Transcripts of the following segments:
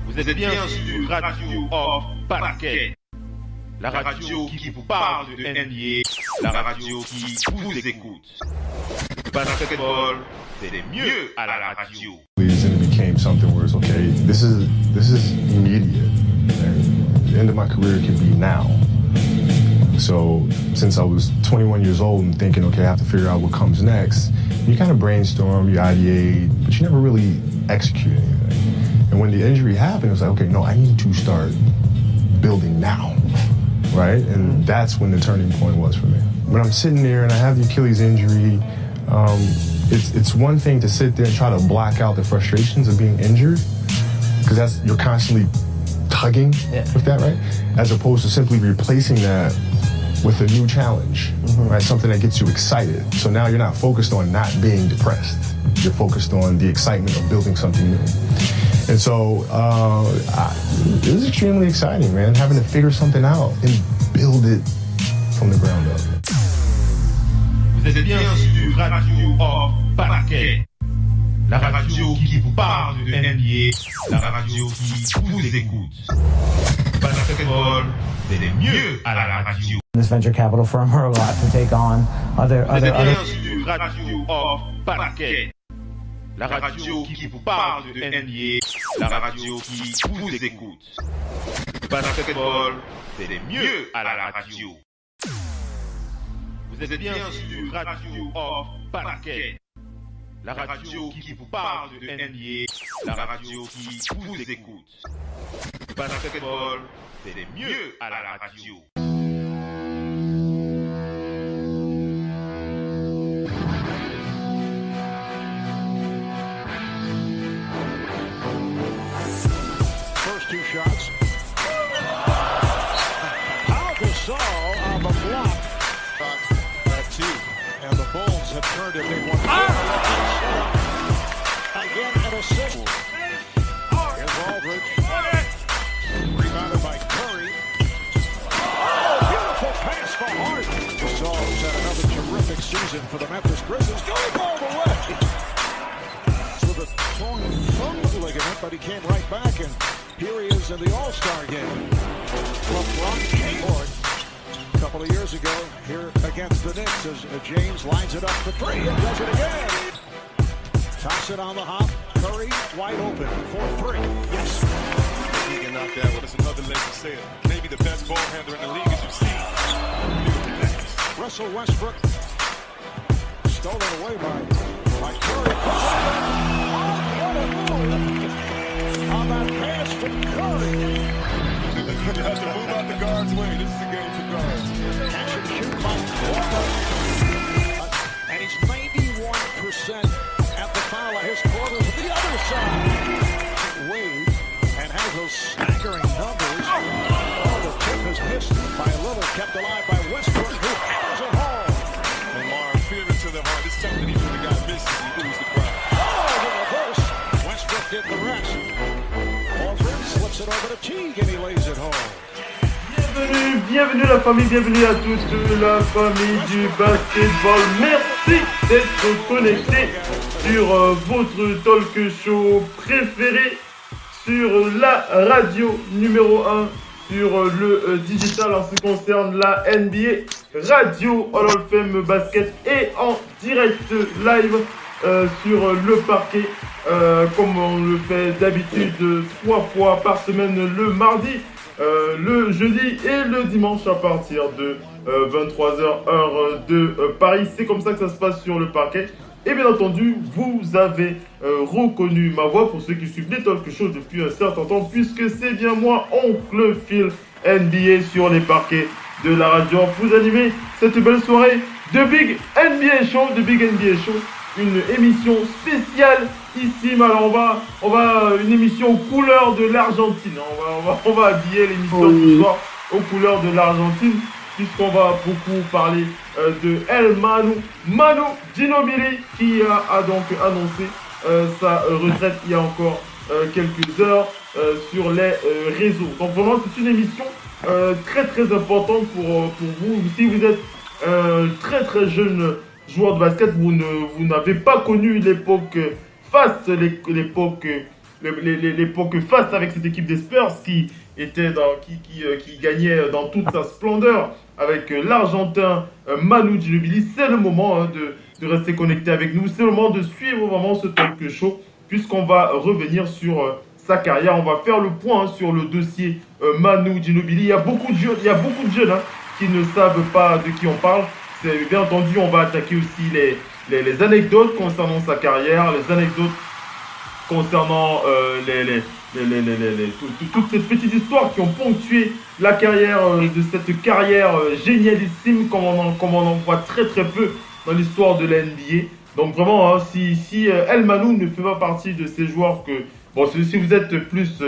Vous êtes bien sur Radio Off Basket, la radio qui vous parle de NBA, la radio qui vous écoute. Basketball, c'est le mieux à la radio. And it became something where it's okay. This is immediate. And the end of my career can be now. So since I was 21 years old and thinking, okay, I have to figure out what comes next, you kind of brainstorm, you ideate, but you never really execute anything. And when the injury happened, it was like, okay, no, I need to start building now, right? And that's when the turning point was for me. When I'm sitting there and I have the Achilles injury, it's one thing to sit there and try to block out the frustrations of being injured, because you're constantly tugging with that, right? As opposed to simply replacing that with a new challenge, right? Something that gets you excited. So now you're not focused on not being depressed. You're focused on the excitement of building something new. And so it was extremely exciting, man, having to figure something out and build it from the ground up. Vous êtes bien sur Radio Off Basket, la radio qui vous parle de NBA, la radio qui vous écoute. Basketball, c'est le mieux à la radio. This venture capital firm are a lot to take on other. Vous êtes bien sur Radio Off Basket, la radio qui vous parle de NBA, la radio qui vous écoute. Basketball, c'est le mieux à la radio. Vous êtes bien sur Radio Off Basket, la radio qui vous parle de NBA, la radio qui vous écoute. Basketball, c'est le mieux à la radio. First two shots. Pau Gasol on the block. That two. And the Bulls have turned it. They won. Again at a six. Here's Aldridge. Rebounded by Curry. Oh, beautiful pass for Harden. Gasol's had another terrific season for the Memphis Grizzlies. Going all the way. With a torn thumb ligament, but he came right back, and here he is in the All-Star game. LeBron Kmart a couple of years ago here against the Knicks as James lines it up for three and does it again. Toss it on the hop. Curry wide open for three. Yes. He can knock that one. That's another Laker said. Maybe the best ball handler in the league as you've seen. Russell Westbrook stolen away by Curry. What a move on that pass from Curry. You have to move out the guard's way. This is a game for guards. Catch and shoot by Porter. And he's 91% at the foul at his quarters to the other side. Wade and has those staggering numbers. Oh, the tip is missed by Lillard, kept alive by Westbrook, who hammers it home. Lamar, fear it to the heart. It's something he when the guy misses, he loses the crowd. Oh, the reverse. Westbrook did the rest. Aldridge slips it over to Teague and he lays it home. Bienvenue la famille, bienvenue à toute la famille du basketball. Merci d'être connectés sur votre talk show préféré, sur la radio numéro 1, sur le digital en ce qui concerne la NBA, Radio Hall of Fame Basket et en direct live sur le parquet, comme on le fait d'habitude 3 fois par semaine, le mardi, le jeudi et le dimanche à partir de 23h heure de Paris. C'est comme ça que ça se passe sur le parquet. Et bien entendu, vous avez reconnu ma voix pour ceux qui suivent les talk shows depuis un certain temps, puisque c'est bien moi, Oncle Phil, NBA sur les parquets de la radio, pour vous animer cette belle soirée de Big NBA Show, une émission spéciale ici. Alors on va une émission aux couleurs de l'Argentine. On va habiller l'émission ce soir aux couleurs de l'Argentine, puisqu'on va beaucoup parler de El Manu Ginobili, qui a donc annoncé sa retraite il y a encore quelques heures sur les réseaux. Donc vraiment c'est une émission très très importante pour vous. Si vous êtes très très jeune joueur de basket, vous n'avez pas connu l'époque faste, l'époque l'époque face avec cette équipe des Spurs qui gagnait dans toute sa splendeur avec l'Argentin Manu Ginobili. C'est le moment de rester connecté avec nous. C'est le moment de suivre vraiment ce talk show puisqu'on va revenir sur sa carrière. On va faire le point sur le dossier Manu Ginobili. Il y a beaucoup de jeunes qui ne savent pas de qui on parle. Bien entendu, on va attaquer aussi les anecdotes concernant sa carrière, les anecdotes concernant toutes ces petites histoires qui ont ponctué la carrière de cette carrière génialissime comme on en voit très très peu dans l'histoire de la NBA. Donc vraiment, si El Manu ne fait pas partie de ces joueurs que... Bon, si vous êtes plus...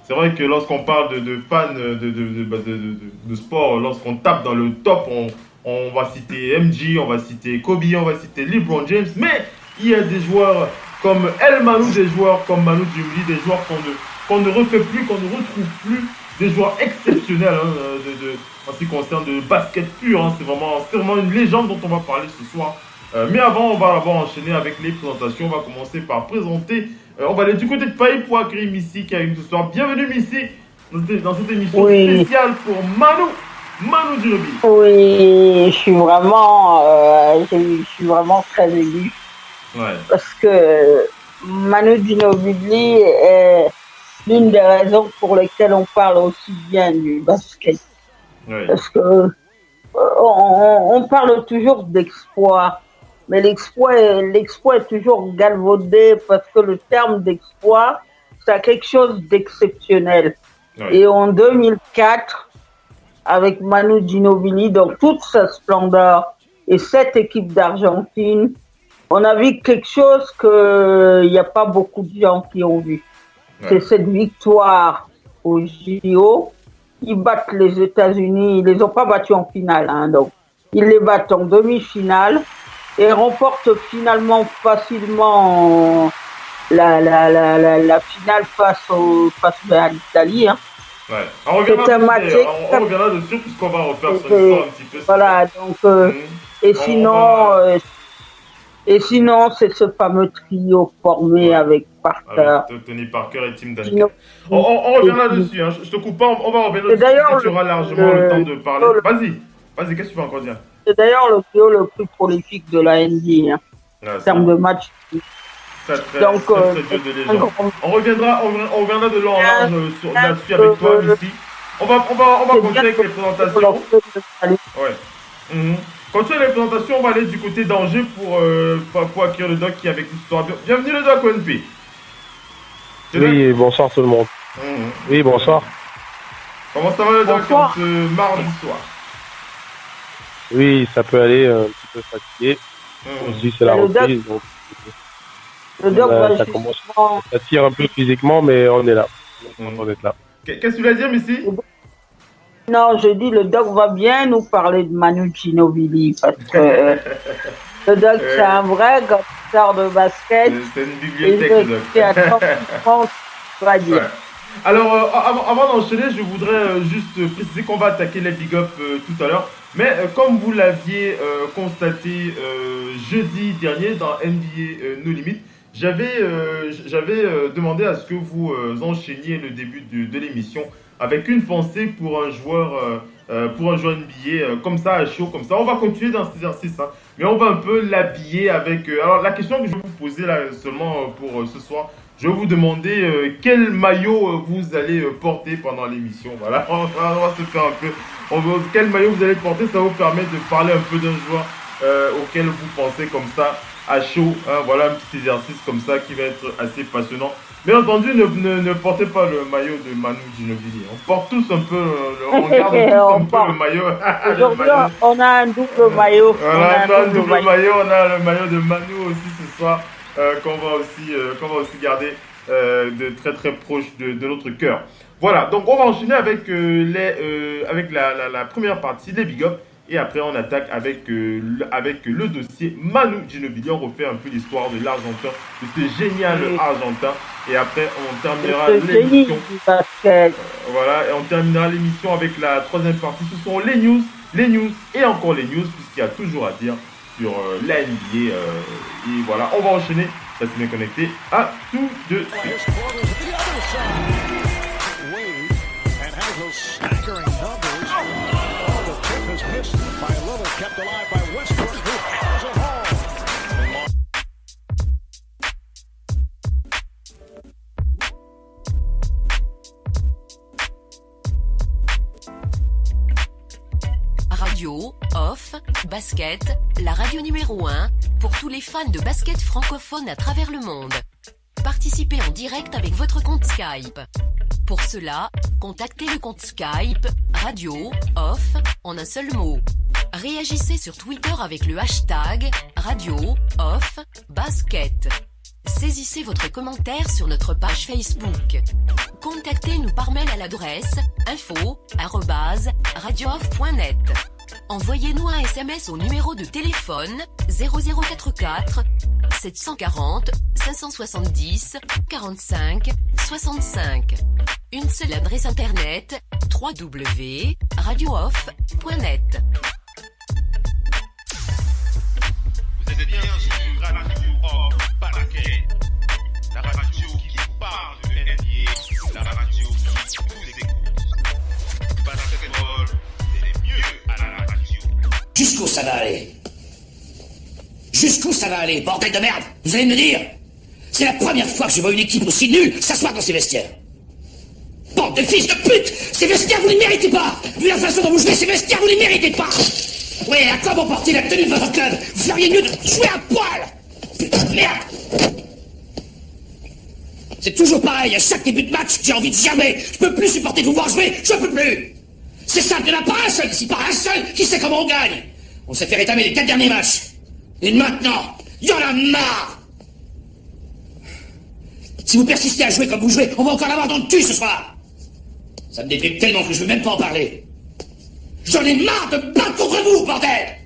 c'est vrai que lorsqu'on parle de fans de sport, lorsqu'on tape dans le top, on va citer MJ, on va citer Kobe, on va citer LeBron James, mais il y a des joueurs comme El Manu, des joueurs comme Manu Ginobili, des joueurs qu'on ne refait plus, qu'on ne retrouve plus, des joueurs exceptionnels en ce qui concerne le basket pur. C'est vraiment une légende dont on va parler ce soir. Mais avant, on va enchaîner avec les présentations. On va commencer par présenter. On va aller du côté de Paris pour accueillir Missy qui a une ce soir. Bienvenue Missy dans cette émission spéciale pour Manu Ginobili. Oui, je suis vraiment très ému. Ouais. Parce que Manu Ginobili est l'une des raisons pour lesquelles on parle aussi bien du basket. Ouais. Parce que on parle toujours d'exploit, mais l'exploit est toujours galvaudé parce que le terme d'exploit, c'est quelque chose d'exceptionnel. Ouais. Et en 2004, avec Manu Ginobili dans toute sa splendeur et cette équipe d'Argentine, on a vu quelque chose qu'il n'y a pas beaucoup de gens qui ont vu. Ouais. C'est cette victoire au JO. Ils battent les États-Unis. Ils les ont pas battus en finale, donc ils les battent en demi-finale et remportent finalement facilement la finale face à l'Italie. Ouais. On reviendra dessus puisqu'on va refaire son histoire un petit peu. Voilà, donc et sinon, c'est ce fameux trio formé avec Parker. Avec Tony Parker et Tim Duncan. On reviendra dessus, je te coupe pas, on va revenir dessus. Tu auras largement le temps de parler. Vas-y, qu'est-ce que tu veux encore dire? C'est d'ailleurs le trio le plus prolifique de la NBA, en termes de match. Très de légende. On reviendra de long en large là-dessus avec toi ici. On va continuer avec les présentations. Ouais. Continuer les présentations, on va aller du côté d'Angers pour accueillir le doc qui est avec l'histoire. Bienvenue le doc ONP. Oui, bonsoir tout le monde. Oui, bonsoir. Comment ça va le doc ce mardi soir? Oui, ça peut aller, un petit peu fatigué. On se dit c'est la reprise, donc ça tire un peu physiquement, mais on est là. On est là. Qu'est-ce que tu voulais dire, Missy? Non, je dis le doc va bien nous parler de Manu Ginobili parce que le doc c'est un vrai gangster de basket. C'est une bibliothèque, le doc. Ouais. Alors, avant d'enchaîner, je voudrais juste préciser qu'on va attaquer les big up tout à l'heure. Mais comme vous l'aviez constaté jeudi dernier dans NBA No Limit, j'avais demandé à ce que vous enchaîniez le début de l'émission avec une pensée pour un joueur NBA comme ça, à chaud, comme ça. On va continuer dans cet exercice, mais on va un peu l'habiller avec... alors, la question que je vais vous poser là seulement pour ce soir, je vais vous demander quel maillot vous allez porter pendant l'émission. Voilà, on va se faire un peu... quel maillot vous allez porter, ça vous permet de parler un peu d'un joueur auquel vous pensez comme ça, à chaud. Voilà un petit exercice comme ça qui va être assez passionnant. Bien entendu, ne portez pas le maillot de Manu Ginobili. On porte tous un peu, on garde tous un peu le maillot. On a un double maillot. Voilà, on a un double maillot. On a le maillot de Manu aussi ce soir qu'on va aussi garder de très très proche de notre cœur. Voilà, donc on va enchaîner avec la première partie des big up. Et après, on attaque avec le dossier Manu Ginobili. On refait un peu l'histoire de l'Argentin, de ce génial Argentin. Et après, on terminera l'émission. Voilà, et on terminera l'émission avec la troisième partie. Ce sont les news et encore les news, puisqu'il y a toujours à dire sur la NBA. Et voilà, on va enchaîner Restez bien connectés. À tout de suite. His quarters to the other side. Wade and has those staggering numbers. Oh, the tip is missed by Lillard, kept alive by Westbrook, who hammers it home. Radio, off, basket, la radio numéro 1 pour tous les fans de basket francophone à travers le monde. Participez en direct avec votre compte Skype. Pour cela, contactez le compte Skype Radio, off, en un seul mot. Réagissez sur Twitter avec le hashtag Radio, off, basket. Saisissez votre commentaire sur notre page Facebook. Contactez-nous par mail à l'adresse info@radiooff.net. Envoyez-nous un SMS au numéro de téléphone 0044 740 570 45 65. Une seule adresse internet www.radiooff.net. Vous êtes bien sur Radio Off Parquet, la radio qui vous parle de NBA, la radio qui vous écoute. Basketball, c'est mieux à la radio. Jusqu'où ça va aller? Jusqu'où ça va aller, bordel de merde? Vous allez me dire? C'est la première fois que je vois une équipe aussi nulle s'asseoir dans ses vestiaires. Bande de fils de pute! Ces vestiaires, vous ne les méritez pas! Vu la façon dont vous jouez, ces vestiaires, vous ne les méritez pas! Oui, à quoi vous portez la tenue de votre club? Vous feriez mieux de jouer à poil! Putain de merde! C'est toujours pareil, à chaque début de match, j'ai envie de germer. Je peux plus supporter de vous voir jouer, je peux plus! C'est simple, il n'y en a pas un seul ici, pas un seul qui sait comment on gagne! On s'est fait rétamer les 4 derniers matchs. Et maintenant, il y en a marre! Si vous persistez à jouer comme vous jouez, on va encore l'avoir dans le cul ce soir! Ça me déprime tellement que je veux même pas en parler. J'en ai marre de me battre contre vous, bordel!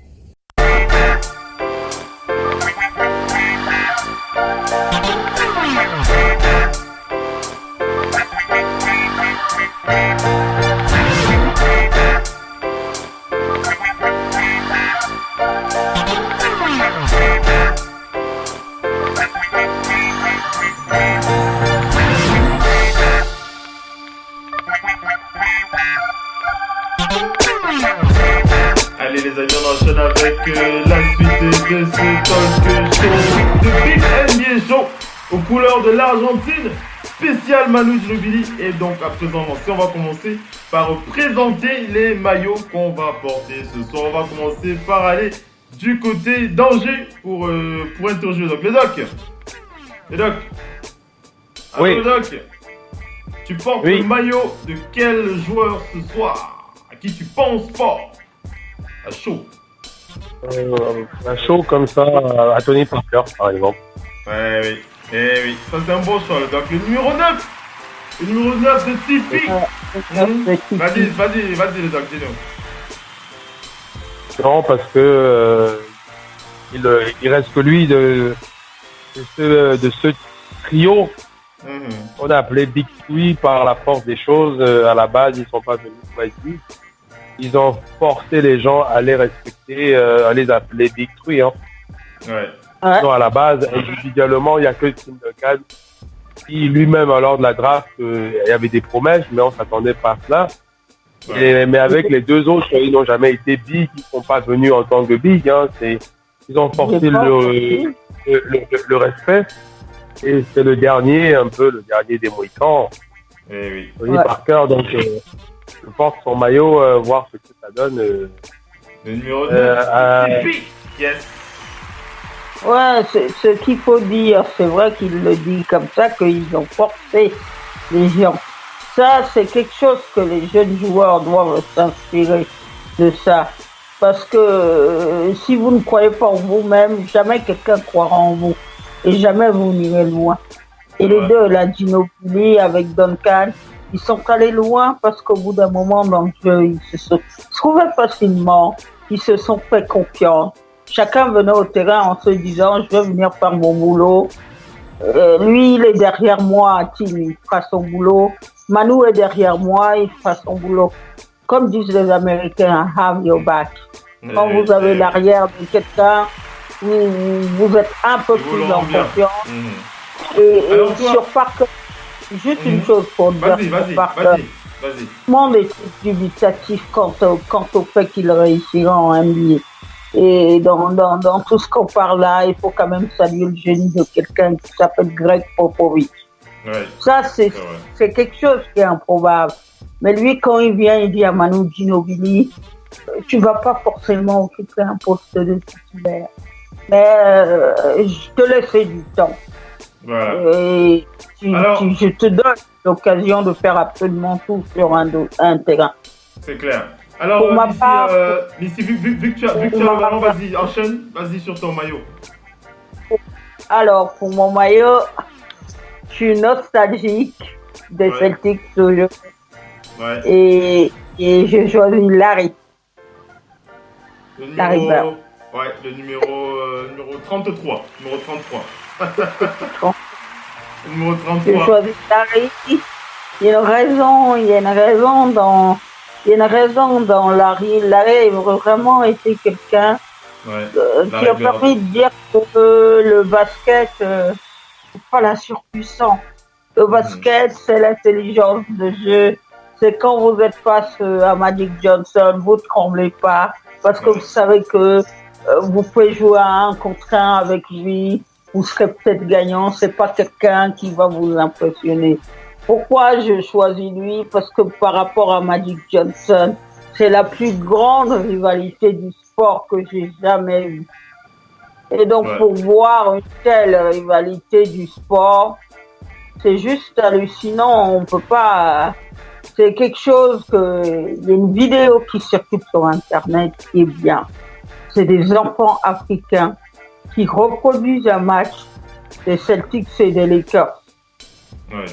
Allez les amis, on enchaîne avec la suite de ce talk show de Big NBA Show aux couleurs de l'Argentine, spécial Manu Ginobili. Et donc à présent, on va commencer par présenter les maillots qu'on va porter ce soir. On va commencer par aller du côté d'Angers pour interroger le doc. Le doc. Oui. Alors, le doc, tu portes le maillot de quel joueur ce soir? À qui tu penses fort? À chaud. Un show comme ça, à Tony Parker, par exemple. Ouais, oui. Eh oui, ça c'est un bon choix. Donc le numéro 9. Le numéro 9 de Tipeee. Vas-y, le doc, dis-nous. Non, parce que il reste que lui de ce trio. On a appelé Big Three par la force des choses. À la base, ils sont pas venus choisis. Ils ont forcé les gens à les respecter, à les appeler Big Three. Hein. Ouais. Non, à la base, individuellement, il n'y a que Tim Duncan qui lui-même, lors de la draft, il y avait des promesses, mais on s'attendait pas à cela. Ouais. Mais avec les deux autres, ils n'ont jamais été big, ils ne sont pas venus en tant que big. Hein. Ils ont forcé le respect. Et c'est le dernier des Mohicans. Eh oui. Tony Parker, donc je porte son maillot, voir ce que ça donne. Le numéro 9, yes. Ouais, ce qu'il faut dire, c'est vrai qu'il le dit comme ça, qu'ils ont forcé les gens. Ça, c'est quelque chose que les jeunes joueurs doivent s'inspirer de ça. Parce que si vous ne croyez pas en vous-même, jamais quelqu'un croira en vous. Et jamais vous n'irez loin. Et les deux, la Ginobili avec Duncan, ils sont allés loin parce qu'au bout d'un moment dans le jeu, ils se trouvaient facilement, ils se sont fait confiance. Chacun venait au terrain en se disant, je vais venir faire mon boulot. Lui, il est derrière moi, il fera son boulot. Manu est derrière moi, il fera son boulot. Comme disent les Américains, have your back. Quand vous avez l'arrière de quelqu'un, vous êtes un peu Et vous plus le en rend bien. confiance. Mhm. Et Alors, toi- sur Parker, juste une chose pour dire Vas-y, sur vas-y, Parker. vas-y. Tout le monde est dubitatif quant au fait qu'il réussira en NBA. Et dans tout ce qu'on parle là, il faut quand même saluer le génie de quelqu'un qui s'appelle Greg Popovich. Ouais. Ça, c'est quelque chose qui est improbable. Mais lui, quand il vient, il dit à Manu Ginobili, tu vas pas forcément occuper un poste de titulaire. Mais je te laisserai du temps. Voilà. Et je te donne l'occasion de faire absolument tout sur un terrain. C'est clair. Alors, Pour ma part, Missy, vu que tu as le ballon, vas-y, enchaîne. Vas-y sur ton maillot. Alors, pour mon maillot, je suis nostalgique des Celtics toujours. Ouais. Et je choisis Larry. Larry Bird. Ouais, le numéro 33. Numéro 33. Numéro 33. Je choisis Larry. Il y a une raison dans Larry. Larry a vraiment été quelqu'un qui a permis de dire que le basket, c'est pas la surpuissance. Le basket, c'est l'intelligence de jeu. C'est quand vous êtes face à Magic Johnson, vous ne tremblez pas parce que vous savez que vous pouvez jouer à 1 contre 1 avec lui. Vous serez peut-être gagnant. C'est pas quelqu'un qui va vous impressionner. Pourquoi je choisis lui? Parce que par rapport à Magic Johnson, c'est la plus grande rivalité du sport que j'ai jamais vue. Et donc, pour voir une telle rivalité du sport, c'est juste hallucinant. On peut pas. C'est quelque chose que. Il y a une vidéo qui circule sur Internet qui est bien. C'est des enfants africains qui reproduisent un match des Celtics et des Lakers. Ouais.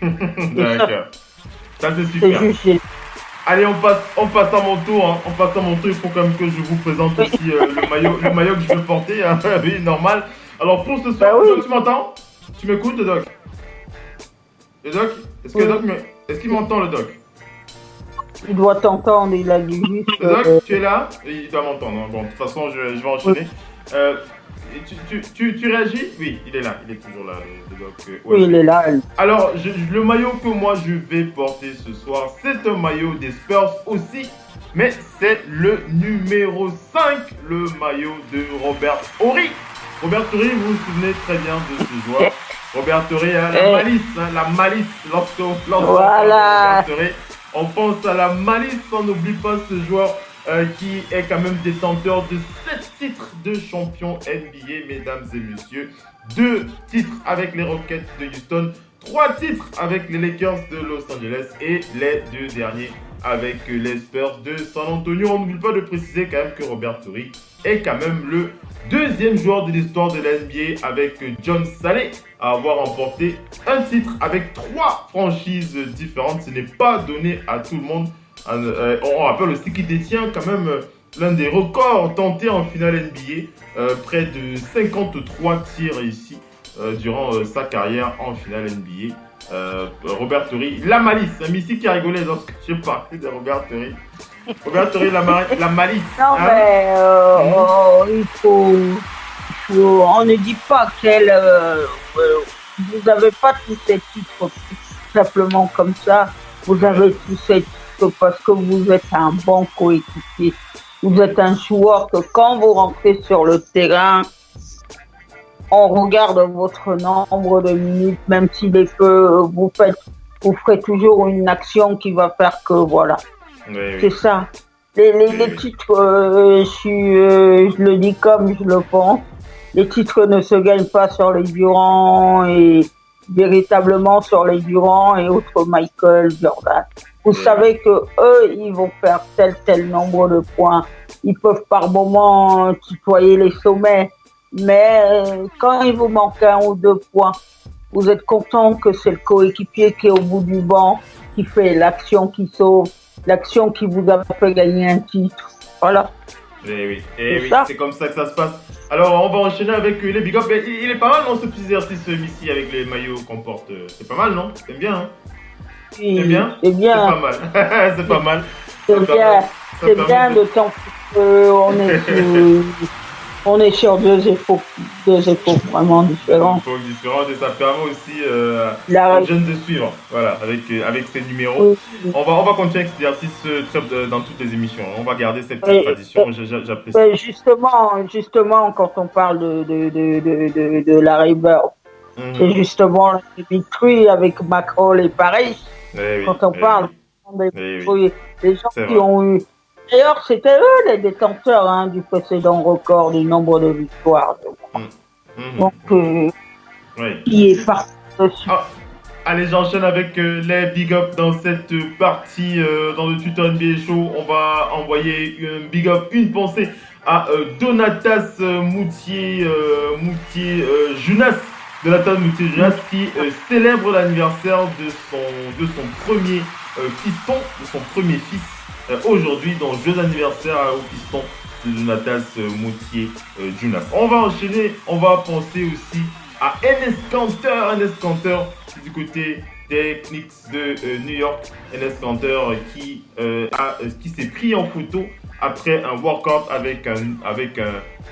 D'accord. Ça, c'est super. Allez, on passe à mon tour. Hein. On passe à mon tour. Il faut quand même que je vous présente aussi le maillot que je veux porter. Hein. Oui, normal. Alors, pour ce soir, tu m'entends? Tu m'écoutes, le doc? Le doc? Est-ce qu'il m'entend, le doc? Il doit t'entendre, il a dit juste... Le doc, tu es là? Il doit m'entendre. Hein. Bon, de toute façon, je vais enchaîner. Tu réagis? Oui, il est là, il est toujours là, le doc. Oui, il est là. Alors, le maillot que moi je vais porter ce soir, c'est un maillot des Spurs aussi, mais c'est le numéro 5, le maillot de Robert Horry. Robert Horry, vous vous souvenez très bien de ce joueur. Robert Horry a la malice, lorsqu'on parle de Robert Horry, on pense à la malice, on n'oublie pas ce joueur qui est quand même détenteur de 7 titres de champion NBA, mesdames et messieurs. 2 titres avec les Rockets de Houston, 3 titres avec les Lakers de Los Angeles et les 2 derniers avec les Spurs de San Antonio. On n'oublie pas de préciser quand même que Robert Horry est quand même le 2e joueur de l'histoire de la NBA avec John Salley à avoir remporté un titre avec 3 franchises différentes. Ce n'est pas donné à tout le monde. On rappelle aussi qu'il détient quand même l'un des records tentés en finale NBA, près de 53 tirs réussis durant sa carrière en finale NBA. Robert Horry, la malice, Missy qui a rigolé lorsque j'ai parlé de Robert Horry. Robert Horry, la malice. Non, hein? Mais il faut, on ne dit pas vous n'avez pas tous ces titres simplement comme ça. Vous avez tous ces titres parce que vous êtes un bon coéquipier. Vous êtes un joueur que quand vous rentrez sur le terrain, on regarde votre nombre de minutes, même s'il est peu, vous ferez toujours une action qui va faire que voilà. Oui. C'est ça. Les titres, je le dis comme je le pense, les titres ne se gagnent pas sur les Durant et véritablement sur les Durant et autres Michael Jordan. Vous savez que eux, ils vont faire tel nombre de points. Ils peuvent par moment tutoyer les sommets. Mais quand il vous manque 1 ou 2 points, vous êtes content que c'est le coéquipier qui est au bout du banc, qui fait l'action qui sauve, l'action qui vous a fait gagner un titre. Voilà. Oui, c'est comme ça que ça se passe. Alors, on va enchaîner avec les big ups. Il est pas mal, non, ce petit exercice ici avec les maillots qu'on porte. C'est pas mal, non? T'aimes bien, hein? Oui, c'est bien? C'est bien. C'est pas mal. C'est pas mal. C'est bien de temps qu'on est On est sur deux époques vraiment différentes. Deux époques différentes et ça permet aussi aux jeunes de suivre, voilà, avec ces numéros. Oui. On va continuer avec cet exercice dans toutes les émissions. On va garder cette petite tradition. J'apprécie. Justement, quand on parle de Larry Bird, c'est justement la Dimitri avec McCall et Paris. Quand on parle des gens qui ont eu. D'ailleurs, c'était eux les détenteurs du précédent record du nombre de victoires. Donc, qui est parti dessus. Allez, j'enchaîne avec les big up dans cette partie dans le tuto NBA Show. On va envoyer un big up, une pensée à Donatas Moutier-Junas. Donatas Moutier-Junas qui célèbre l'anniversaire de son premier fiston, de son premier fils. Aujourd'hui, donc, joyeux anniversaire au fiston de Donatas Moutier-Junas. On va enchaîner, on va penser aussi à Enes Kanter du côté des Knicks de New York. Enes Kanter qui s'est pris en photo après un workout avec un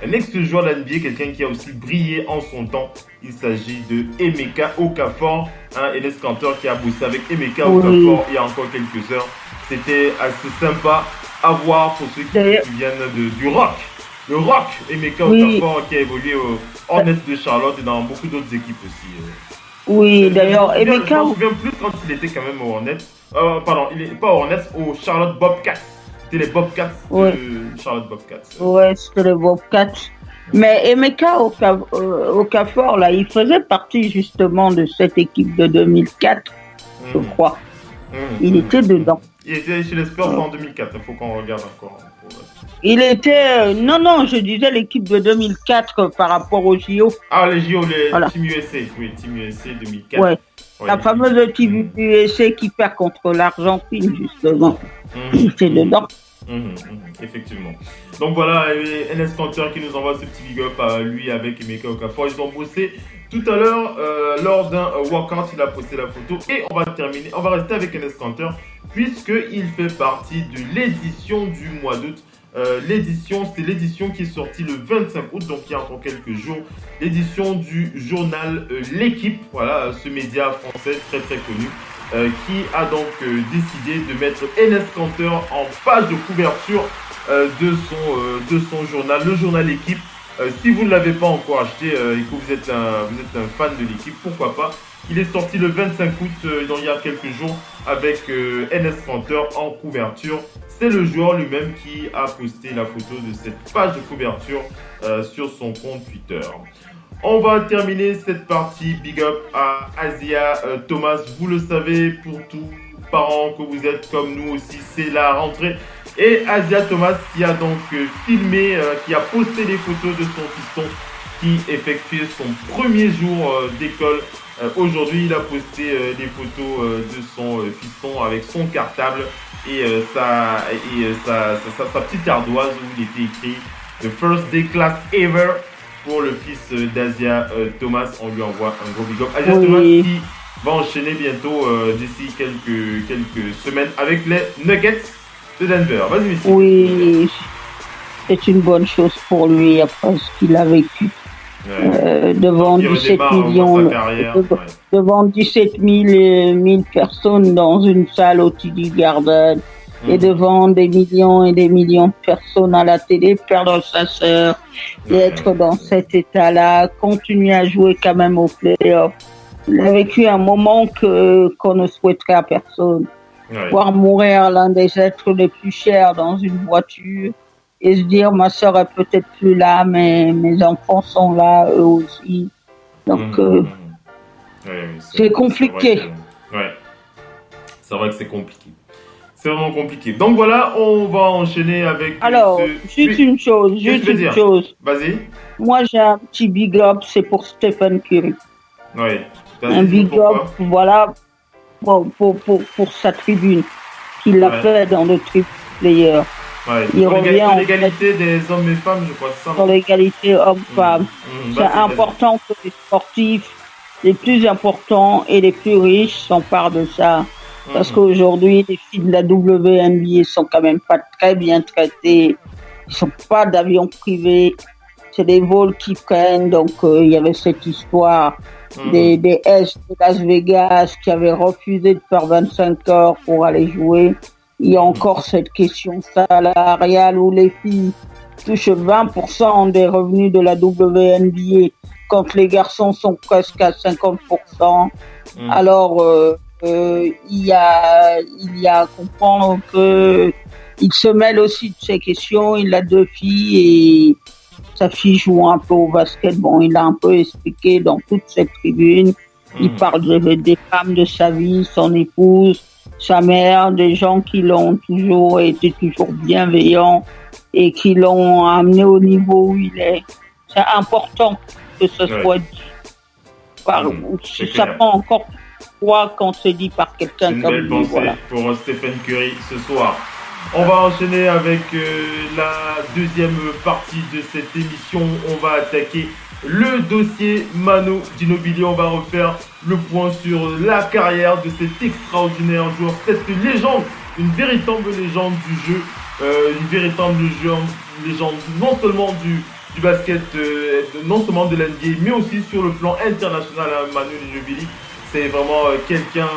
ex-joueur de la NBA, quelqu'un qui a aussi brillé en son temps. Il s'agit de Emeka Okafor, Enes Kanter qui a bossé avec Emeka Okafor il y a encore quelques heures. C'était assez sympa à voir pour ceux qui viennent du rock. Le rock, Emeka Okafor qui a évolué aux Hornets de Charlotte et dans beaucoup d'autres équipes aussi. Oui, d'ailleurs, Emeka... Je me souviens plus quand il était quand même aux Hornets. Pardon, il n'est pas aux Hornets, aux Charlotte Bobcats. C'était les Bobcats de Charlotte Bobcats. Ouais, c'était les Bobcats. Mais Emeka Okafor, là, il faisait partie justement de cette équipe de 2004, je crois. Il était dedans. Il était chez les Spurs en 2004, il faut qu'on regarde encore. Il était... Non, je disais l'équipe de 2004 par rapport aux JO. Ah, les JO, Team USA. Oui, Team USA 2004. Ouais. La fameuse Team USA qui perd contre l'Argentine, justement. Il était dedans. Effectivement. Donc voilà, Enes Kanter qui nous envoie ce petit big up à lui avec Emeka Okafor. Ils ont bossé tout à l'heure lors d'un workout. Il a posté la photo et on va rester avec Enes Kanter puisqu'il fait partie de l'édition du mois d'août. C'est l'édition qui est sortie le 25 août, donc il y a encore quelques jours. L'édition du journal L'Équipe, voilà, ce média français très très connu. Qui a donc décidé de mettre Enes Kanter en page de couverture de son journal, le journal Équipe. Si vous ne l'avez pas encore acheté et que vous êtes un fan de l'équipe, pourquoi pas. Il est sorti le 25 août, il y a quelques jours, avec Enes Kanter en couverture. C'est le joueur lui-même qui a posté la photo de cette page de couverture sur son compte Twitter. On va terminer cette partie big up à Asia Thomas. Vous le savez, pour tous parents que vous êtes comme nous aussi, c'est la rentrée. Et Asia Thomas qui a donc filmé, qui a posté des photos de son fiston qui effectuait son premier jour d'école. Aujourd'hui, il a posté des photos de son fiston avec son cartable et sa petite ardoise où il était écrit « The first day class ever ». Pour le fils d'Asia Thomas, on lui envoie un gros big up. Asia Thomas qui va enchaîner bientôt d'ici quelques semaines avec les Nuggets de Denver. Vas-y, Missy. Oui, c'est une bonne chose pour lui après ce qu'il a vécu. Devant 17 millions, devant 17 000 personnes dans une salle au TD Garden. Et devant des millions et des millions de personnes à la télé, perdre sa sœur, et être dans cet état-là, continuer à jouer quand même au playoff. Il a vécu un moment qu'on ne souhaiterait à personne. Voir mourir l'un des êtres les plus chers dans une voiture et se dire ma sœur est peut-être plus là, mais mes enfants sont là, eux aussi. Donc, c'est compliqué. C'est vrai que c'est compliqué. C'est vraiment compliqué. Donc voilà, on va enchaîner avec... Alors, juste une chose. Vas-y. Moi, j'ai un petit big up, c'est pour Stephen Curry. Oui. Un big up, voilà, pour sa tribune, qu'il a fait dans le trip player. Ouais. Il revient sur l'égalité des hommes et femmes, je crois. Sur l'égalité hommes-femmes. C'est important que les sportifs, les plus importants et les plus riches s'emparent de ça. Parce qu'aujourd'hui, les filles de la WNBA sont quand même pas très bien traitées. Ils sont pas d'avions privés. c'est des vols qui prennent. Donc, il y avait cette histoire des S de Las Vegas qui avaient refusé de faire 25 heures pour aller jouer. Il y a encore cette question salariale où les filles touchent 20% des revenus de la WNBA quand les garçons sont presque à 50%. Alors, il y a à comprendre que il se mêle aussi de ces questions. Il a 2 filles et sa fille joue un peu au basket. Bon, il a un peu expliqué dans toute cette tribune. Il parle des femmes de sa vie, son épouse, sa mère, des gens qui l'ont toujours été toujours bienveillants et qui l'ont amené au niveau où il est. C'est important que ce soit dit. Ça prend encore poids quand c'est dit par quelqu'un comme lui. C'est une belle pensée pour Stephen Curry ce soir. On va enchaîner avec la deuxième partie de cette émission. On va attaquer le dossier Manu Ginobili. On va refaire le point sur la carrière de cet extraordinaire joueur, cette légende, une véritable légende du jeu, une véritable légende non seulement du basket, non seulement de l'NBA, mais aussi sur le plan international. Manu Ginobili, c'est vraiment quelqu'un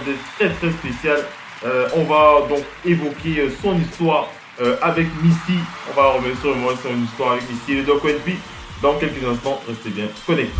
de très très spécial. On va donc évoquer son histoire avec Missy. On va revenir sur son histoire avec Missy et le Doc NP dans quelques instants. Restez bien connectés.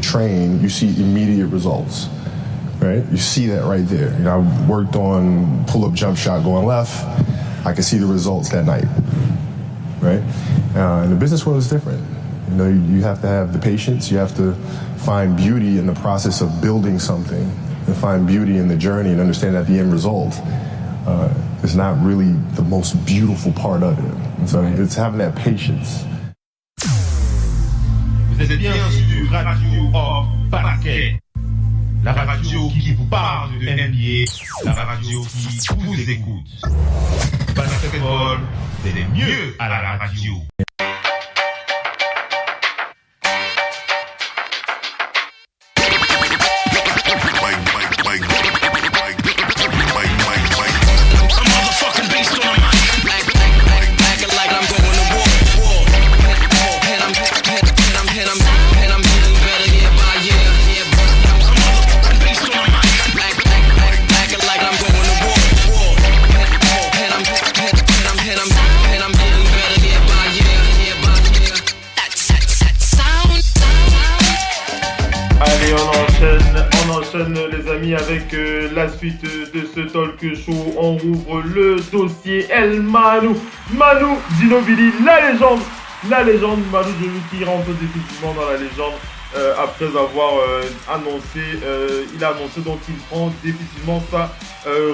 Train, you see immediate results, right? You see that right there. You know, I worked on pull-up jump shot going left. I can see the results that night, right? And the business world is different. You know, you have to have the patience. You have to find beauty in the process of building something and find beauty in the journey and understand that the end result is not really the most beautiful part of it. And so it's having that patience. Vous êtes bien sur Radio Hors Basket, la radio qui vous parle de NBA, la radio qui vous écoute. Basketball, c'est le mieux à la radio. Les amis, avec la suite de ce talk show, on rouvre le dossier El Manu Ginobili, la légende Manu Ginobili qui rentre définitivement dans la légende après avoir il a annoncé donc qu'il prend définitivement sa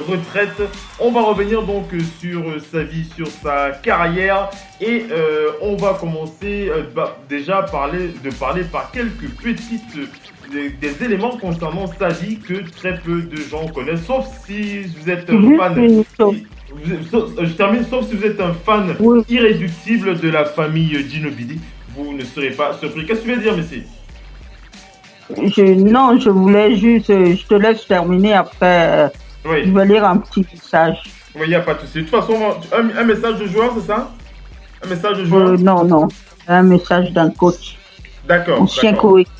retraite. On va revenir donc sur sa vie, sur sa carrière et on va commencer déjà parler par quelques petites des éléments concernant sa vie que très peu de gens connaissent, sauf si vous êtes un fan. Je termine, sauf si vous êtes un fan irréductible de la famille Ginobili, vous ne serez pas surpris. Qu'est-ce que tu veux dire, Messi? Non, je voulais juste, je te laisse terminer après. Je vais lire un petit message. Oui, il n'y a pas de souci. De toute façon, un message de joueur, c'est ça? Un message de joueur? Non, un message d'un coach. D'accord. Ancien coéquipier.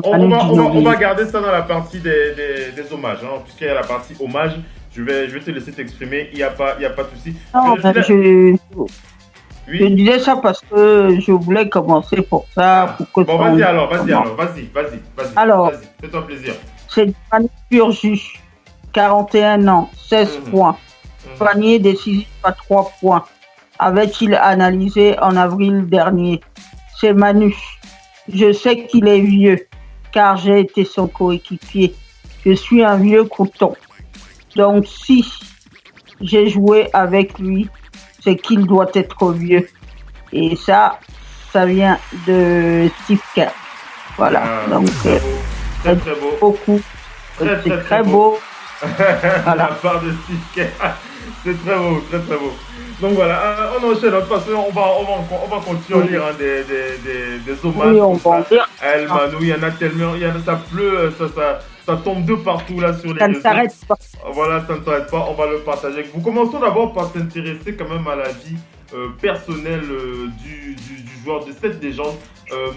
On va garder ça dans la partie des hommages, hein, puisqu'il y a la partie hommage. Je vais te laisser t'exprimer, il n'y a pas de souci. Non, je disais ça parce que je voulais commencer pour ça. Pour que bon, vas-y, fais-toi plaisir. C'est Manu Purjus, 41 ans, 16 points. Panier décisif à 3 points. Avait-il analysé en avril dernier? C'est Manu. Je sais qu'il est vieux, car j'ai été son coéquipier. Je suis un vieux crouton. Donc si j'ai joué avec lui, c'est qu'il doit être vieux. Et ça vient de Steve Kerr. Voilà, donc très beau. Beaucoup. C'est très beau. À la part de Steve Kerr. C'est très beau, très beau. Donc voilà, on enchaîne. De toute façon, on va continuer à lire des hommages. Oui, on va en lire. El Manu, il y en a tellement, ça pleut, ça tombe de partout là sur les réseaux. Ça ne s'arrête pas. Voilà, ça ne s'arrête pas, on va le partager avec vous. Commençons d'abord par s'intéresser quand même à la vie personnelle du joueur de cette légende,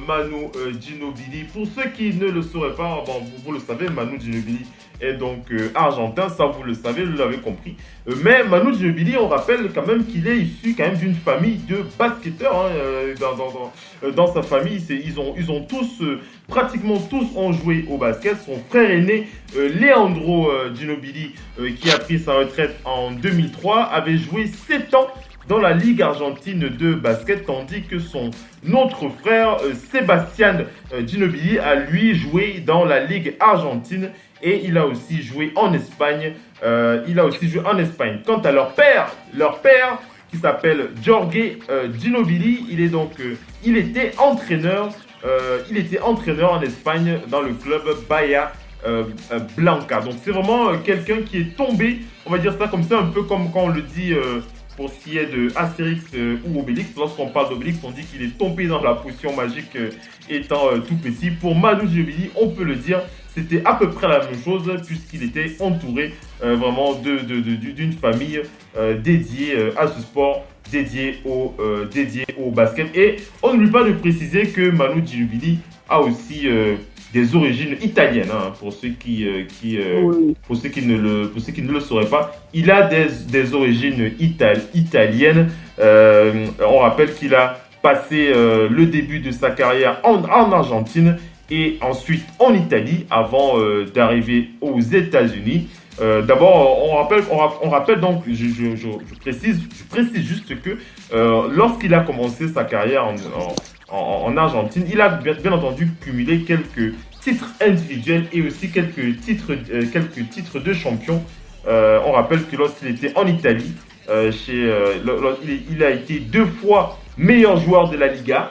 Manu Ginóbili. Pour ceux qui ne le sauraient pas, bon, vous le savez, Manu Ginóbili est donc argentin, ça vous le savez, vous l'avez compris. Mais Manu Ginóbili, on rappelle quand même qu'il est issu quand même d'une famille de basketteurs. Dans sa famille, ils ont tous, pratiquement tous ont joué au basket. Son frère aîné, Leandro Ginóbili, qui a pris sa retraite en 2003, avait joué 7 ans dans la Ligue argentine de basket, tandis que son autre frère, Sebastián Ginóbili, a lui joué dans la Ligue argentine et il a aussi joué en Espagne. Quant à leur père qui s'appelle Jorge Ginóbili, il était entraîneur en Espagne dans le club Bahia Blanca. Donc c'est vraiment quelqu'un qui est tombé, on va dire ça comme ça, un peu comme quand on le dit pour ce qui est de Astérix ou Obélix. Lorsqu'on parle d'Obélix, on dit qu'il est tombé dans la potion magique étant tout petit. Pour Manu Ginóbili, on peut le dire, c'était à peu près la même chose puisqu'il était entouré vraiment d'une famille dédiée à ce sport, dédiée au basket. Et on n'oublie pas de préciser que Manu Ginóbili a aussi des origines italiennes, hein, pour ceux qui ne le sauraient pas. Il a des origines italiennes. On rappelle qu'il a passé le début de sa carrière en Argentine et ensuite en Italie avant d'arriver aux États-Unis. D'abord, on rappelle donc, je précise juste que lorsqu'il a commencé sa carrière en Argentine, il a bien entendu cumulé quelques titres individuels et aussi quelques titres de champion. On rappelle que lorsqu'il était en Italie, il a été 2 fois meilleur joueur de la Liga.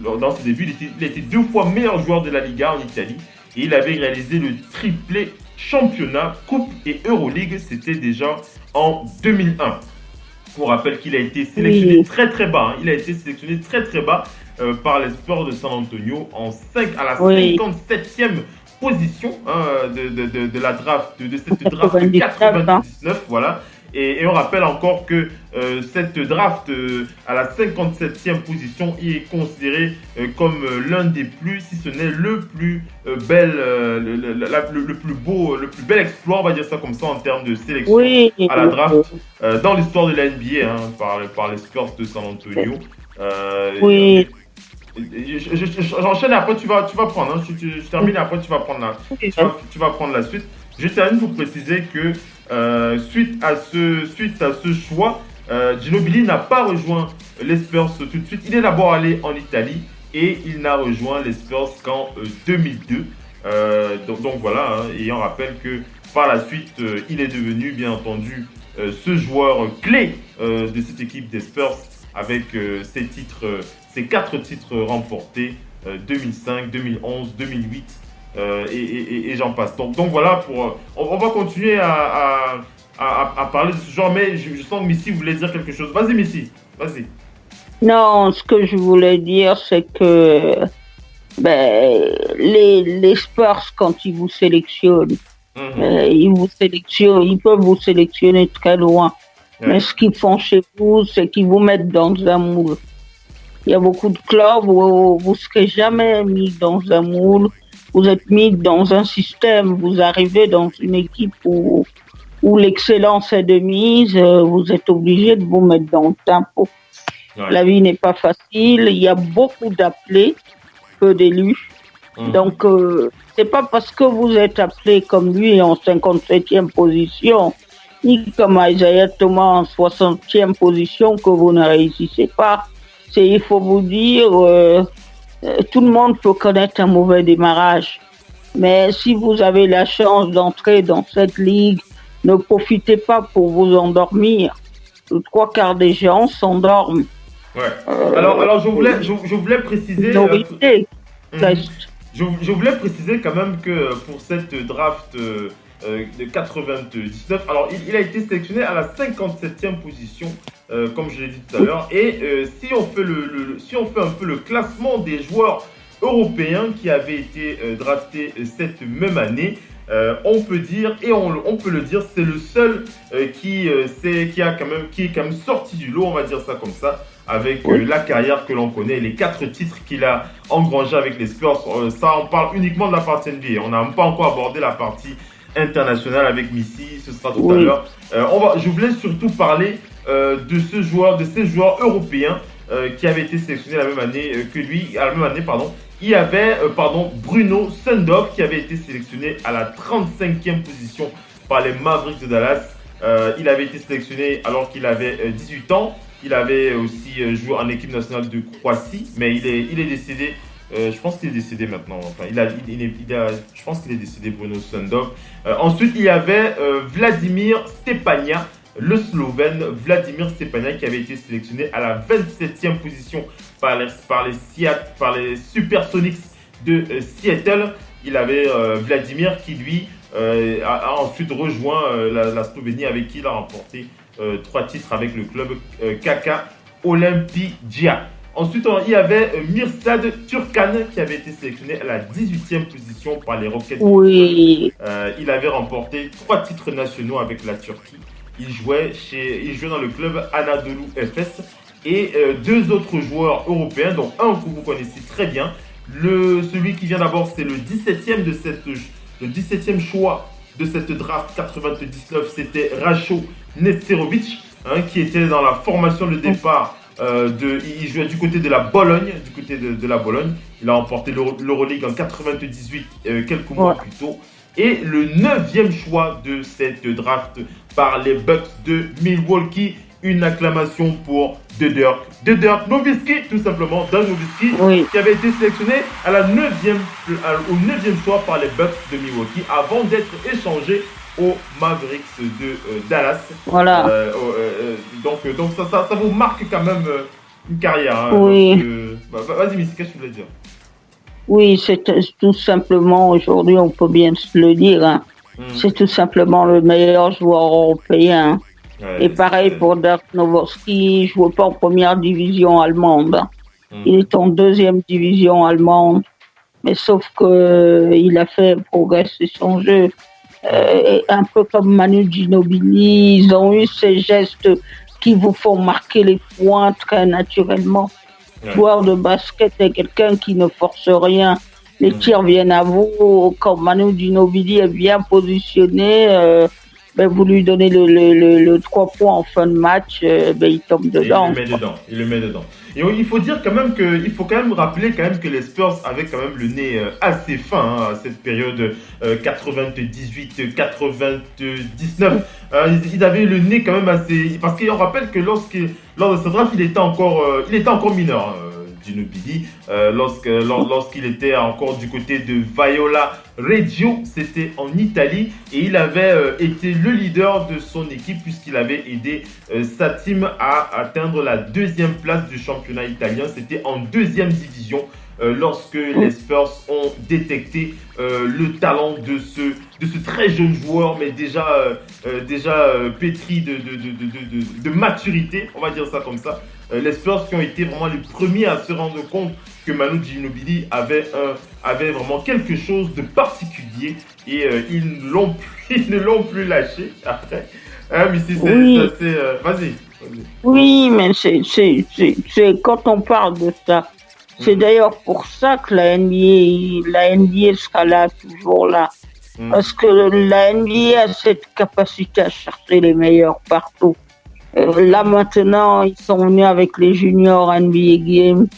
Dans ses débuts, il a été 2 fois meilleur joueur de la Liga en Italie et il avait réalisé le triplé championnat, coupe et Euroleague. C'était déjà en 2001. On rappelle qu'il a été sélectionné très bas. Il a été sélectionné très bas par les Spurs de San Antonio à la 57e position de la draft, de cette draft de 99. Voilà. Et on rappelle encore que cette draft à la 57e position est considérée comme l'un des plus, si ce n'est le plus bel, le plus bel exploit, on va dire ça comme ça, en termes de sélection à la draft dans l'histoire de la NBA, par les Spurs de San Antonio. J'enchaîne et après tu vas prendre. Hein, je termine et après tu vas prendre la suite. Je termine pour préciser que suite à ce choix, Ginóbili n'a pas rejoint les Spurs tout de suite. Il est d'abord allé en Italie et il n'a rejoint les Spurs qu'en 2002. Donc voilà, hein, et on rappelle que par la suite, il est devenu bien entendu ce joueur clé de cette équipe des Spurs avec ces 4 titres remportés 2005, 2011, 2008. Et j'en passe. Donc voilà, on va continuer à parler de ce genre, mais je sens que Missy voulait dire quelque chose. Vas-y Missy, vas-y. Non, ce que je voulais dire, c'est que les Spurs, quand ils vous sélectionnent, ils peuvent vous sélectionner très loin. Mais ce qu'ils font chez vous, c'est qu'ils vous mettent dans un moule. Il y a beaucoup de clubs où vous ne serez jamais mis dans un moule. Vous êtes mis dans un système, vous arrivez dans une équipe où l'excellence est de mise, vous êtes obligé de vous mettre dans le tempo. Ouais. La vie n'est pas facile, il y a beaucoup d'appelés, peu d'élus. Donc, c'est pas parce que vous êtes appelé comme lui en 57e position, ni comme Isaiah Thomas en 60e position que vous ne réussissez pas. Il faut vous dire, tout le monde peut connaître un mauvais démarrage. Mais si vous avez la chance d'entrer dans cette ligue, ne profitez pas pour vous endormir. le 3/4 des géants s'endorment. Ouais. Alors je voulais préciser. Je voulais préciser quand même que pour cette draft de 99, alors il a été sélectionné à la 57e position, comme je l'ai dit tout à l'heure. Et si on fait un peu le classement des joueurs européens qui avaient été draftés cette même année, on peut dire, et on peut le dire, c'est le seul qui est quand même sorti du lot, on va dire ça comme ça, avec la carrière que l'on connaît, les 4 titres qu'il a engrangés avec les Spurs. Ça, on parle uniquement de la partie NBA. On n'a pas encore abordé la partie internationale avec Missy, ce sera tout à l'heure. Je voulais surtout parler de ces joueurs européens qui avaient été sélectionnés la même année que lui, à la même année, pardon. Il y avait Bruno Sundov qui avait été sélectionné à la 35e position par les Mavericks de Dallas. Il avait été sélectionné alors qu'il avait 18 ans. Il avait aussi joué en équipe nationale de Croatie, mais il est décédé. Je pense qu'il est décédé maintenant. Enfin, je pense qu'il est décédé, Bruno Sundov. Ensuite, il y avait Vladimir Stepania, le Slovène Vladimir Stepania, qui avait été sélectionné à la 27e position par les Supersonics de Seattle. Il avait Vladimir qui, lui, a ensuite rejoint la Slovénie, avec qui il a remporté 3 titres avec le club KK Olimpija. Ensuite, il y avait Mirsad Turkan qui avait été sélectionné à la 18e position par les Rockets. Oui. Il avait remporté 3 titres nationaux avec la Turquie. Il jouait dans le club Anadolu Efes. Et 2 autres joueurs européens, dont un que vous connaissez très bien. Celui qui vient d'abord, c'est le 17e choix de cette draft 99, c'était Racho Nesterovic, qui était dans la formation de départ. Il jouait du côté de la Bologne, Il a remporté l'Euroleague en 98, quelques mois plus tôt. Et le 9e choix de cette draft par les Bucks de Milwaukee. Une acclamation pour Dirk Nowitzki, tout simplement, Dirk Nowitzki, qui avait été sélectionné au 9e choix par les Bucks de Milwaukee avant d'être échangé aux Mavericks de Dallas. Voilà. Donc ça vous marque quand même une carrière. Vas-y, Missy, qu'est-ce que tu voulais dire? Oui, c'est tout simplement, aujourd'hui, on peut bien se le dire, c'est tout simplement le meilleur joueur européen. Ouais, et pareil pour Dirk Nowitzki, il ne jouait pas en première division allemande. Il est en 2e division allemande. Mais sauf qu'il a fait progresser son jeu. Un peu comme Manu Ginobili, ils ont eu ces gestes qui vous font marquer les points très naturellement. Ouais. Joueur de basket est quelqu'un qui ne force rien. Les tirs viennent à vous. Quand Manu Ginobili est bien positionné, vous lui donnez le 3 points en fin de match, il tombe dedans. Il le met dedans. Et il faut dire quand même rappeler que les Spurs avaient quand même le nez assez fin à cette période 98-99. Ils avaient le nez quand même assez, parce qu'on rappelle que lors de ce draft, il était encore mineur. Ginobili, lorsqu'il était encore du côté de Viola Reggio, c'était en Italie, et il avait été le leader de son équipe puisqu'il avait aidé sa team à atteindre la 2e place du championnat italien. C'était en 2e division lorsque les Spurs ont détecté le talent de ce très jeune joueur, mais déjà pétri de maturité, on va dire ça comme ça. Les Spurs qui ont été vraiment les premiers à se rendre compte que Manu Ginobili avait vraiment quelque chose de particulier, et ils ne l'ont plus lâché après. Mais vas-y. Oui, mais c'est quand on parle de ça. C'est d'ailleurs pour ça que la NBA sera là, toujours là. Parce que la NBA a cette capacité à chercher les meilleurs partout. Là maintenant, ils sont venus avec les juniors NBA Games.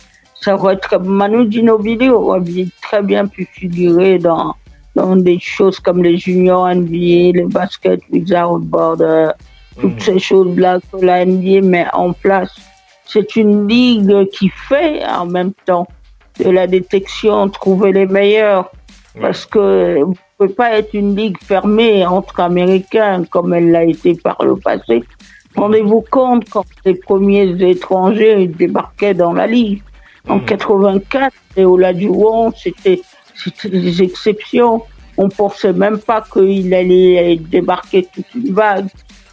Ça aurait être comme Manu Ginobili aurait très bien pu figurer dans des choses comme les juniors NBA, les Basket Without Borders, toutes ces choses-là que la NBA met en place. C'est une ligue qui fait en même temps de la détection, trouver les meilleurs. Parce que vous ne pouvez pas être une ligue fermée entre Américains comme elle l'a été par le passé. Rendez-vous compte quand les premiers étrangers débarquaient dans la Ligue. En 84, et Olajuwon, c'était des exceptions. On pensait même pas qu'il allait débarquer toute une vague.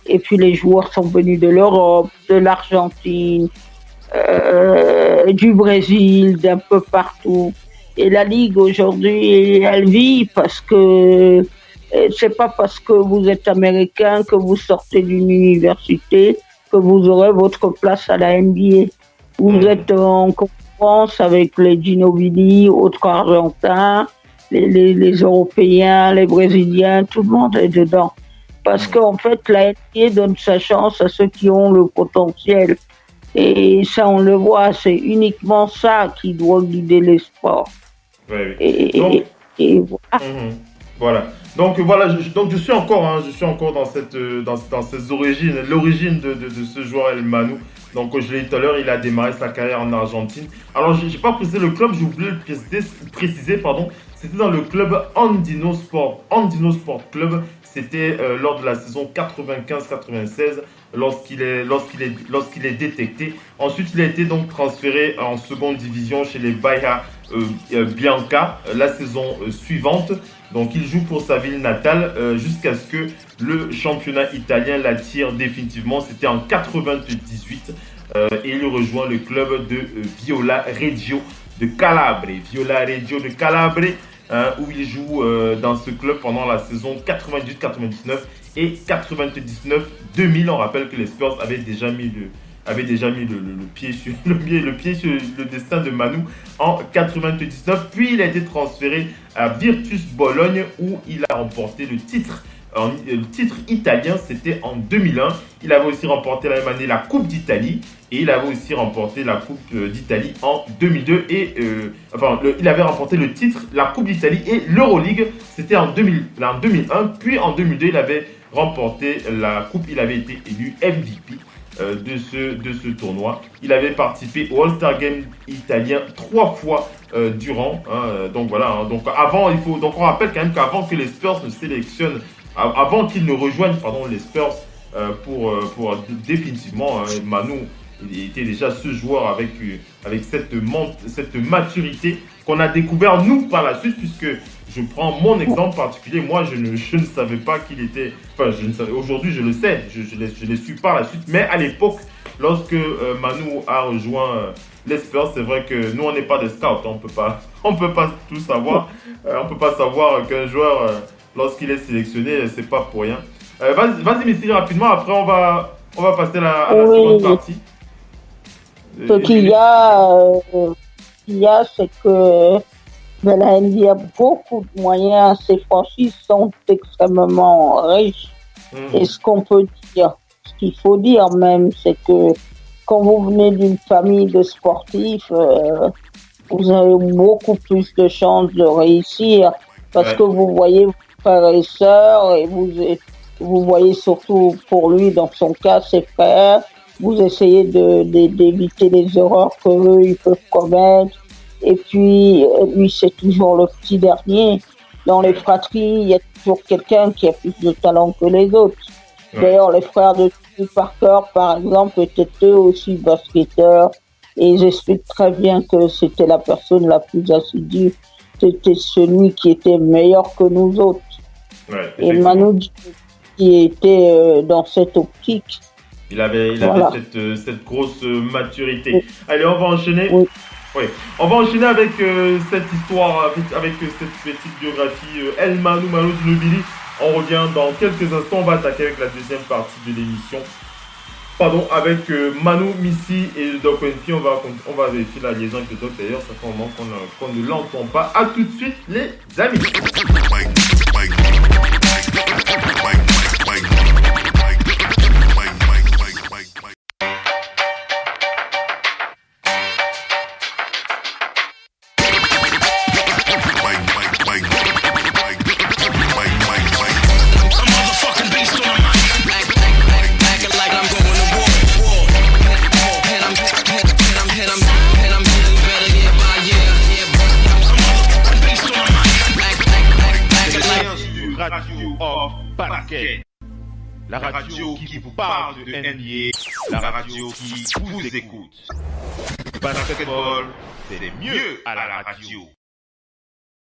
Et puis les joueurs sont venus de l'Europe, de l'Argentine, du Brésil, d'un peu partout. Et la Ligue aujourd'hui, elle vit parce que c'est pas parce que vous êtes américain que vous sortez d'une université que vous aurez votre place à la NBA. Vous êtes en concurrence avec les Ginobili, autres Argentins, les Européens, les Brésiliens, tout le monde est dedans. Parce qu'en fait, la NBA donne sa chance à ceux qui ont le potentiel. Et ça, on le voit, c'est uniquement ça qui doit guider les sports. Ouais, oui. Et voilà. Voilà. Donc voilà, je suis encore dans ces origines, l'origine de ce joueur El Manu. Donc je l'ai dit tout à l'heure, il a démarré sa carrière en Argentine. Alors j'ai pas précisé le club, je voulais le préciser, pardon. C'était dans le club Andino Sport Club. C'était lors de la saison 95-96 lorsqu'il est détecté. Ensuite, il a été donc transféré en seconde division chez les Bahia Bianca la saison suivante. Donc, il joue pour sa ville natale jusqu'à ce que le championnat italien l'attire définitivement. C'était en 98 et il rejoint le club de Viola Reggio de Calabre. Où il joue dans ce club pendant la saison 98-99 et 99-2000. On rappelle que les Spurs avaient déjà mis le pied sur le destin de Manu en 99. Puis il a été transféré à Virtus Bologne où il a remporté le titre italien, c'était en 2001. Il avait aussi remporté la même année la Coupe d'Italie et il avait aussi remporté la Coupe d'Italie en 2002 et il avait remporté le titre, la Coupe d'Italie et l'Euroleague, c'était en 2001. Puis en 2002, il avait remporté la Coupe, il avait été élu MVP de ce tournoi. Il avait participé au All-Star Game italien 3 fois durant. Donc voilà. Donc on rappelle quand même qu'avant que les Spurs ne sélectionnent, avant qu'ils ne rejoignent les Spurs pour définitivement Manu, il était déjà ce joueur avec cette maturité qu'on a découvert nous par la suite, puisque je prends mon exemple particulier. Moi, je ne savais pas qu'il était. Enfin, je ne savais. Aujourd'hui, je le sais. Je l'ai su par la suite. Mais à l'époque, lorsque Manu a rejoint les Spurs, c'est vrai que nous, on n'est pas des scouts. On peut pas tout savoir. On peut pas savoir qu'un joueur, lorsqu'il est sélectionné, c'est pas pour rien. Vas-y, Missy, rapidement. Après, on va passer à la seconde partie. Ce qu'il y a, c'est que la NBA a beaucoup de moyens. Ces franchises sont extrêmement riches. Et ce qu'on peut dire, ce qu'il faut dire même, c'est que quand vous venez d'une famille de sportifs, vous avez beaucoup plus de chances de réussir parce que vous voyez vos frères et sœurs et vous voyez surtout pour lui, dans son cas, ses frères. Vous essayez d'éviter les erreurs qu'eux, ils peuvent commettre. Et puis, lui, c'est toujours le petit dernier. Dans les fratries, il y a toujours quelqu'un qui a plus de talent que les autres. D'ailleurs, les frères de Tony Parker, par exemple, étaient eux aussi basketteurs. Et ils expliquent très bien que c'était la personne la plus assidue. C'était celui qui était meilleur que nous autres. Et Manu, qui était dans cette optique. Il avait cette grosse maturité. Allez, on va enchaîner. On va enchaîner avec cette histoire, avec cette petite biographie El Manu Ginobili. On revient dans quelques instants. On va attaquer avec la deuxième partie de l'émission. Avec Manu, Missy et le Doc NP. On va vérifier la liaison avec le Doc. D'ailleurs, ça fait un moment qu'on ne l'entend pas. A tout de suite, les amis. la radio qui vous parle de NBA, la radio qui vous écoute. Basketball, c'est mieux à la radio.